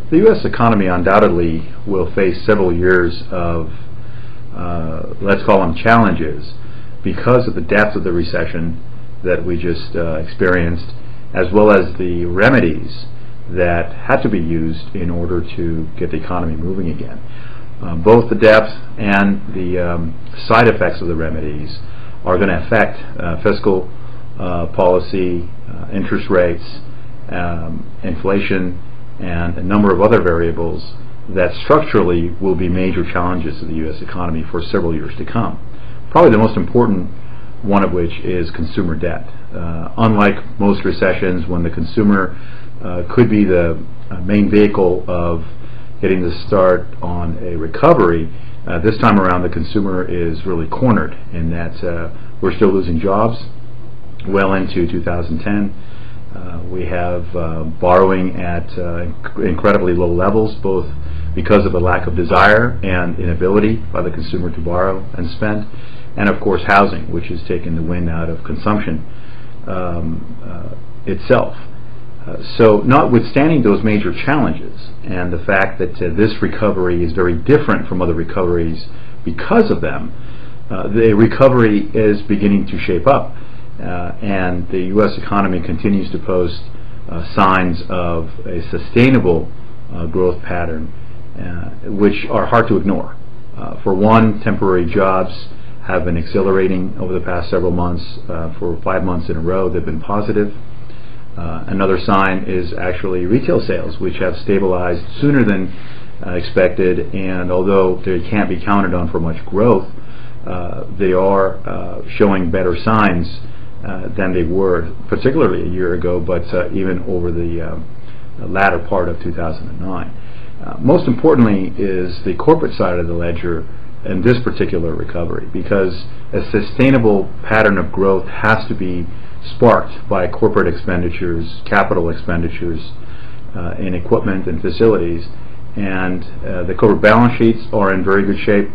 The U.S. economy undoubtedly will face several years of, let's call them challenges, because of the depth of the recession that we just experienced, as well as the remedies that had to be used in order to get the economy moving again. Both the depth and the side effects of the remedies are going to affect fiscal policy, interest rates, inflation, and a number of other variables that structurally will be major challenges to the U.S. economy for several years to come. Probably the most important one of which is consumer debt. Unlike most recessions, when the consumer could be the main vehicle of getting the start on a recovery, this time around the consumer is really cornered in that we're still losing jobs well into 2010. We have borrowing at incredibly low levels, both because of a lack of desire and inability by the consumer to borrow and spend, and of course housing, which has taken the wind out of consumption itself. So notwithstanding those major challenges and the fact that this recovery is very different from other recoveries because of them, the recovery is beginning to shape up, and the U.S. economy continues to post signs of a sustainable growth pattern, which are hard to ignore. For one, temporary jobs have been accelerating over the past several months. For 5 months in a row, they've been positive. Another sign is actually retail sales, which have stabilized sooner than expected, and although they can't be counted on for much growth, they are showing better signs than they were, particularly a year ago, but even over the latter part of 2009. Most importantly is the corporate side of the ledger in this particular recovery, because a sustainable pattern of growth has to be sparked by corporate expenditures, capital expenditures in equipment and facilities, and the corporate balance sheets are in very good shape.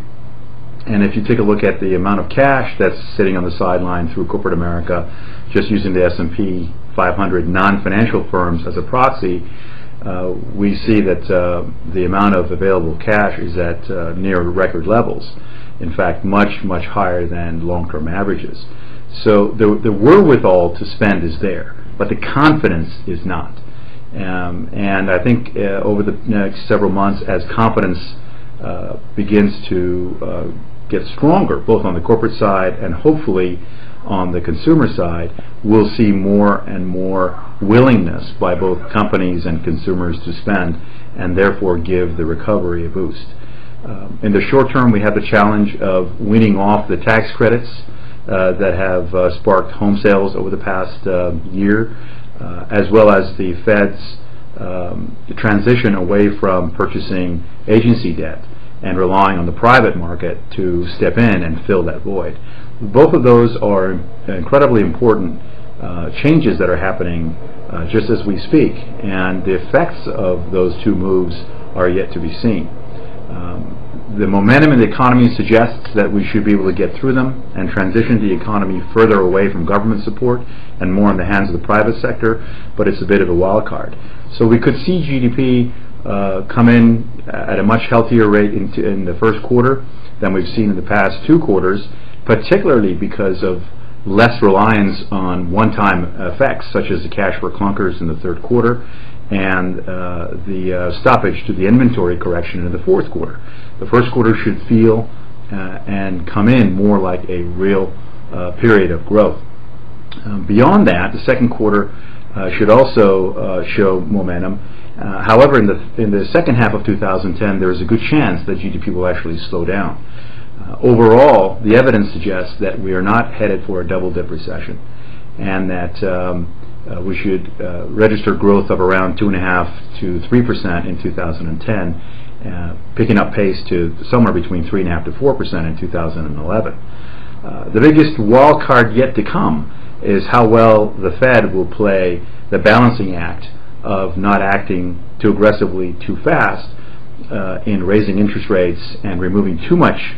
And if you take a look at the amount of cash that's sitting on the sideline through corporate America, just using the S&P 500 non-financial firms as a proxy, we see that the amount of available cash is at near record levels. In fact, much, much higher than long-term averages. So the wherewithal to spend is there, but the confidence is not. And I think over the next several months, as confidence begins to get stronger, both on the corporate side and hopefully on the consumer side, we'll see more and more willingness by both companies and consumers to spend, and therefore give the recovery a boost. In the short term, we have the challenge of weaning off the tax credits that have sparked home sales over the past year, as well as the Fed's transition away from purchasing agency debt and relying on the private market to step in and fill that void. Both of those are incredibly important changes that are happening just as we speak, and the effects of those two moves are yet to be seen. The momentum in the economy suggests that we should be able to get through them and transition the economy further away from government support and more in the hands of the private sector, but it's a bit of a wild card. So we could see GDP come in at a much healthier rate in the first quarter than we've seen in the past 2 quarters, particularly because of less reliance on one-time effects such as the cash for clunkers in the third quarter and the stoppage to the inventory correction in the fourth quarter. The first quarter should feel and come in more like a real period of growth. Beyond that, the second quarter should also show momentum. However, in the second half of 2010, there is a good chance that GDP will actually slow down. Overall, the evidence suggests that we are not headed for a double-dip recession, and that we should register growth of around 2.5% to 3% in 2010, picking up pace to somewhere between 3.5% to 4% in 2011. The biggest wild card yet to come is how well the Fed will play the balancing act of not acting too aggressively too fast in raising interest rates and removing too much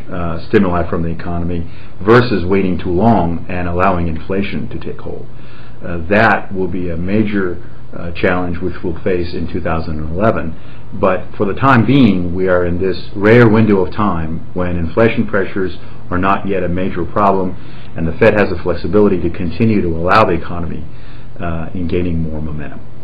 stimuli from the economy versus waiting too long and allowing inflation to take hold. That will be a major challenge which we'll face in 2011. But for the time being, we are in this rare window of time when inflation pressures are not yet a major problem, and the Fed has the flexibility to continue to allow the economy in gaining more momentum.